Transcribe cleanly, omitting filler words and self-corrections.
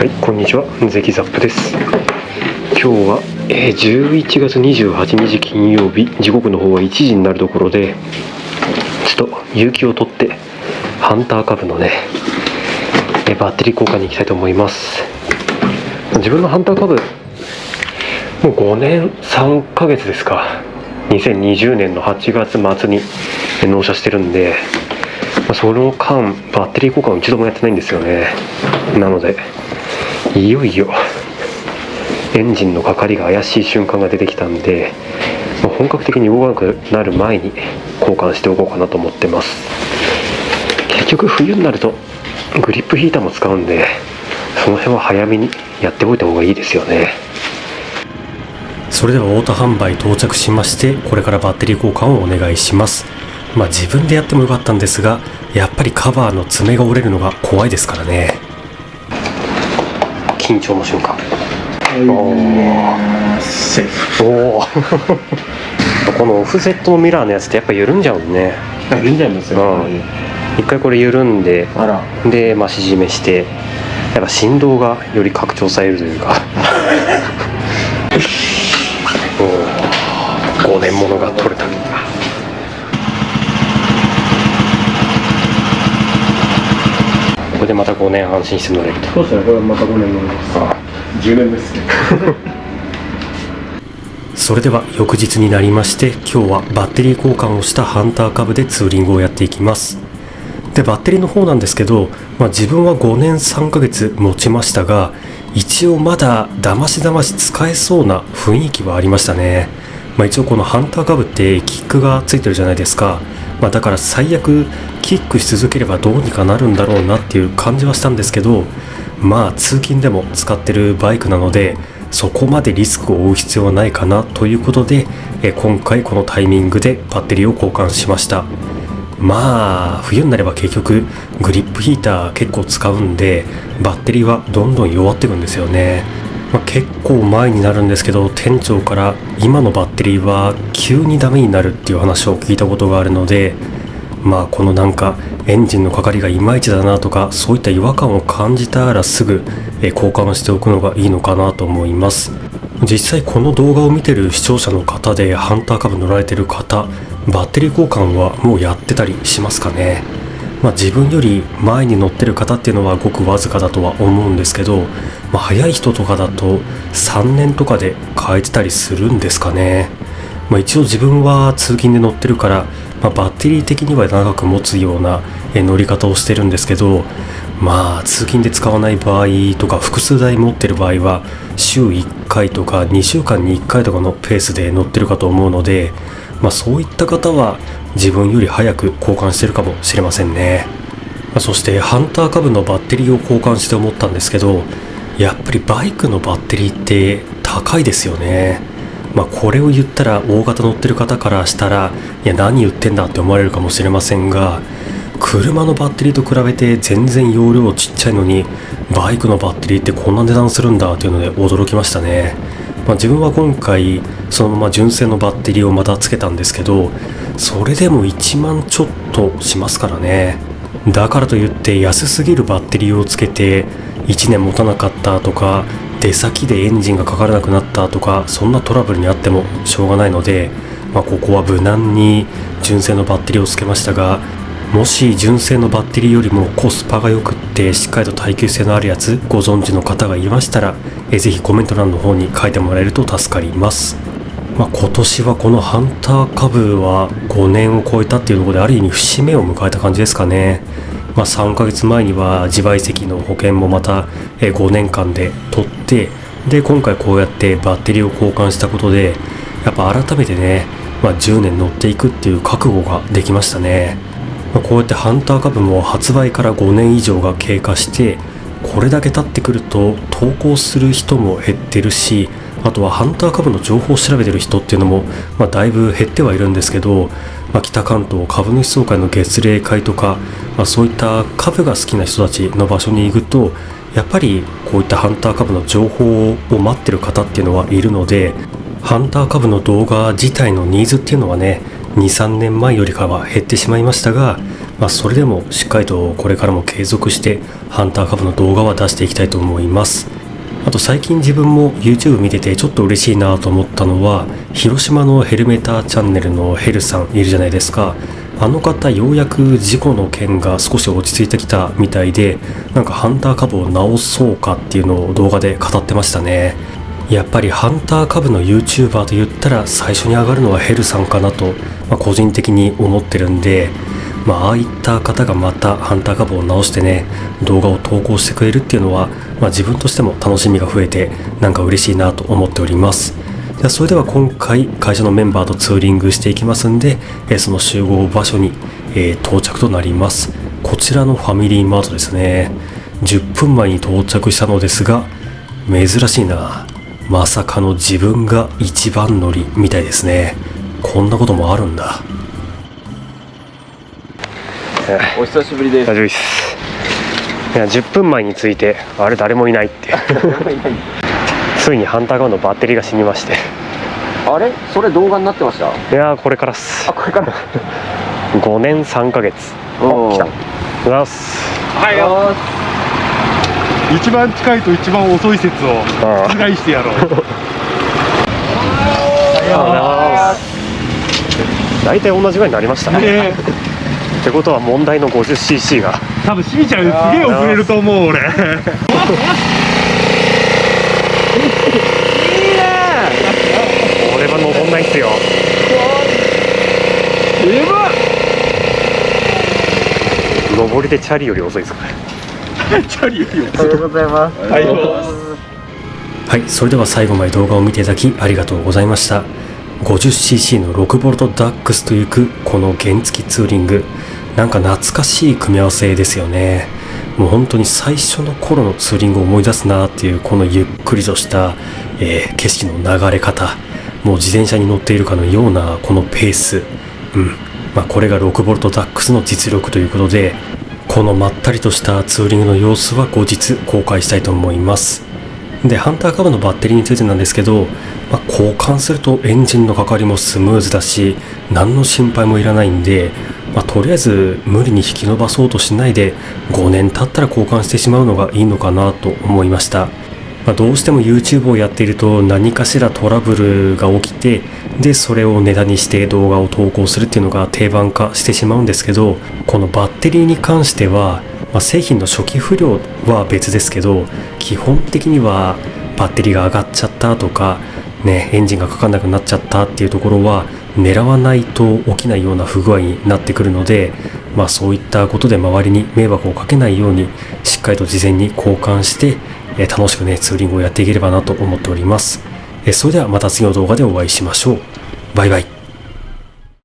はい、こんにちは。ゼキザップです。今日は、11月28日金曜日、時刻の方は1時になるところで、ちょっと有給を取ってハンター株のね、バッテリー交換に行きたいと思います。自分のハンター株もう5年3ヶ月ですか。2020年の8月末に納車してるんで、その間バッテリー交換を一度もやってないんですよね。なのでいよいよエンジンのかかりが怪しい瞬間が出てきたんで、本格的に動かなくなる前に交換しておこうかなと思ってます。結局冬になるとグリップヒーターも使うんで、その辺は早めにやっておいた方がいいですよね。それではオート販売到着しまして、これからバッテリー交換をお願いします。自分でやってもよかったんですが、やっぱりカバーの爪が折れるのが怖いですからね。緊張の瞬間。セーフ。このオフセットのミラーのやつってやっぱ緩んじゃうんね。緩んじゃいますよ、一回これ緩んで、で縮めして、やっぱ振動がより拡張されるというか5年ものが取れた。これでまた5年安心して乗れると。そうですね、これまた5年乗ります。10年ですねそれでは翌日になりまして、今日はバッテリー交換をしたハンター株でツーリングをやっていきます。でバッテリーの方なんですけど、自分は5年3ヶ月持ちましたが、一応まだだまし使えそうな雰囲気はありましたね。一応このハンター株ってキックがついてるじゃないですか。だから最悪キックし続ければどうにかなるんだろうなっていう感じはしたんですけど、通勤でも使ってるバイクなので、そこまでリスクを負う必要はないかなということで、今回このタイミングでバッテリーを交換しました。冬になれば結局グリップヒーター結構使うんで、バッテリーはどんどん弱っていくんですよね。結構前になるんですけど、店長から今のバッテリーは急にダメになるっていう話を聞いたことがあるので、このエンジンのかかりがいまいちだなとか、そういった違和感を感じたらすぐ交換しておくのがいいのかなと思います。実際この動画を見てる視聴者の方でハンター株乗られてる方、バッテリー交換はもうやってたりしますかね。自分より前に乗ってる方っていうのはごくわずかだとは思うんですけど、早い人とかだと3年とかで変えてたりするんですかね。一応自分は通勤で乗ってるから、バッテリー的には長く持つような乗り方をしてるんですけど、通勤で使わない場合とか複数台持ってる場合は週1回とか2週間に1回とかのペースで乗ってるかと思うので、そういった方は自分より早く交換してるかもしれませんね。そしてハンター株のバッテリーを交換して思ったんですけど、やっぱりバイクのバッテリーって高いですよね。これを言ったら大型乗ってる方からしたら、いや何言ってんだって思われるかもしれませんが、車のバッテリーと比べて全然容量ちっちゃいのに、バイクのバッテリーってこんな値段するんだというので驚きましたね。自分は今回そのまま純正のバッテリーをまたつけたんですけど、それでも1万ちょっとしますからね。だからといって安すぎるバッテリーをつけて1年持たなかったとか、出先でエンジンがかからなくなったとか、そんなトラブルにあってもしょうがないので、ここは無難に純正のバッテリーをつけましたが、もし純正のバッテリーよりもコスパが良くってしっかりと耐久性のあるやつご存知の方がいましたら、ぜひコメント欄の方に書いてもらえると助かります。今年はこのハンター株は5年を超えたっていうところで、ある意味節目を迎えた感じですかね。3ヶ月前には自賠責の保険もまた5年間で取って、で今回こうやってバッテリーを交換したことで、やっぱ改めてね、10年乗っていくっていう覚悟ができましたね。こうやってハンター株も発売から5年以上が経過して、これだけ経ってくると投稿する人も減ってるし、あとはハンター株の情報を調べてる人っていうのも、だいぶ減ってはいるんですけど、北関東株主総会の月例会とか、そういった株が好きな人たちの場所に行くと、やっぱりこういったハンター株の情報を待ってる方っていうのはいるので、ハンター株の動画自体のニーズっていうのはね、2、3年前よりかは減ってしまいましたが、それでもしっかりとこれからも継続してハンター株の動画は出していきたいと思います。あと最近自分も YouTube 見ててちょっと嬉しいなと思ったのは、広島のヘルメターチャンネルのヘルさんいるじゃないですか。あの方ようやく事故の件が少し落ち着いてきたみたいで、なんかハンター株を直そうかっていうのを動画で語ってましたね。やっぱりハンター株の YouTuber と言ったら最初に上がるのはヘルさんかなと、個人的に思ってるんで、ああいった方がまたハンター株を直してね、動画を投稿してくれるっていうのは、自分としても楽しみが増えて、なんか嬉しいなと思っております。じゃあそれでは今回会社のメンバーとツーリングしていきますんで、その集合場所に、到着となります。こちらのファミリーマートですね。10分前に到着したのですが、珍しいな。まさかの自分が一番乗りみたいですね。こんなこともあるんだ。お久しぶりです。大丈夫です。いや10分前に着いてあれ誰もいないってついにハンターガンのバッテリーが死にまして。あれそれ動画になってました？いやこれからっす。これから5年3ヶ月。来た。おはようございます。おはよう。一番近いと一番遅い説を覆してやろう。おはようございます。大体同じぐらいになりましたね。ってことは問題の 50cc が多分しみちゃんすげえ遅れると思う俺。いいね。俺は登んないっすよ。登りでチャリより遅いですからチャリより遅い。ありがとうございます。はい、それでは最後まで動画を見ていただきありがとうございました。50cc の 6V ダックスというこの原付ツーリング、なんか懐かしい組み合わせですよね。もう本当に最初の頃のツーリングを思い出すなっていうこのゆっくりとした、景色の流れ方、もう自転車に乗っているかのようなこのペース、これが 6V ダックスの実力ということで、このまったりとしたツーリングの様子は後日公開したいと思います。で、ハンター株のバッテリーについてなんですけど、交換するとエンジンのかかりもスムーズだし、何の心配もいらないんで、とりあえず無理に引き伸ばそうとしないで5年経ったら交換してしまうのがいいのかなと思いました。どうしても YouTube をやっていると何かしらトラブルが起きて、でそれをネタにして動画を投稿するっていうのが定番化してしまうんですけど、このバッテリーに関しては、製品の初期不良は別ですけど、基本的にはバッテリーが上がっちゃったとかね、エンジンがかかんなくなっちゃったっていうところは狙わないと起きないような不具合になってくるので、そういったことで周りに迷惑をかけないようにしっかりと事前に交換して楽しくツーリングをやっていければなと思っております。それではまた次の動画でお会いしましょう。バイバイ。